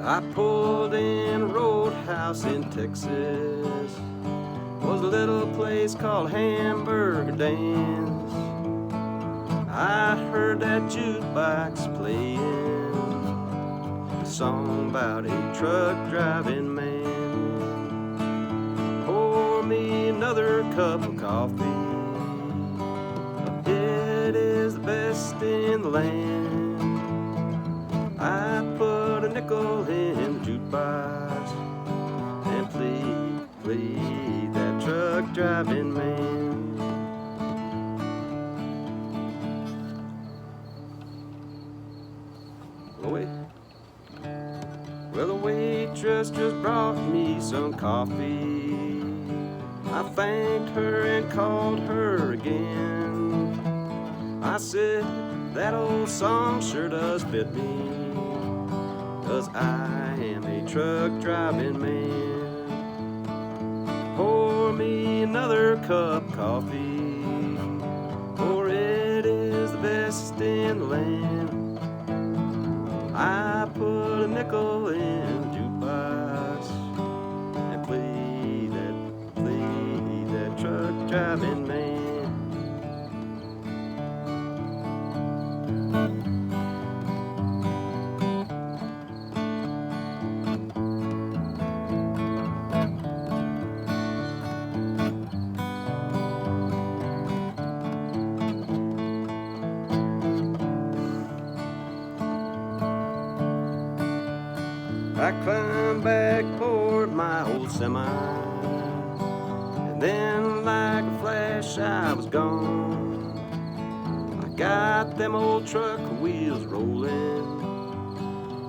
I pulled in a roadhouse in Texas. Was a little place called Hamburger Dan's. I heard that jukebox playing a song about a truck driving man. Pour me another cup of coffee. It is the best in the land. I put a nickel in the jukebox and play that truck driving man. Well, the waitress just brought me some coffee. I thanked her and called her again. I said, that old song sure does fit me, 'cause I am a truck driving man. Pour me another cup of coffee, for it is the best in the land. I put a nickel in the jukebox and play that truck driving man. I climbed back aboard my old semi, and then like a flash I was gone. I got them old truck wheels rolling.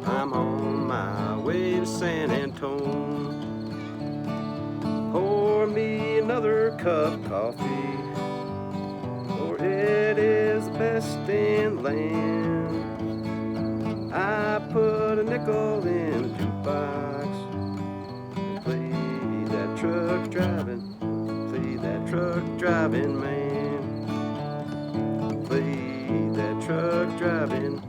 I'm on my way to San Antone. Pour me another cup of coffee, for it is the best in the land. I put a nickel in the jukebox and play that truck driving man. Play that truck driving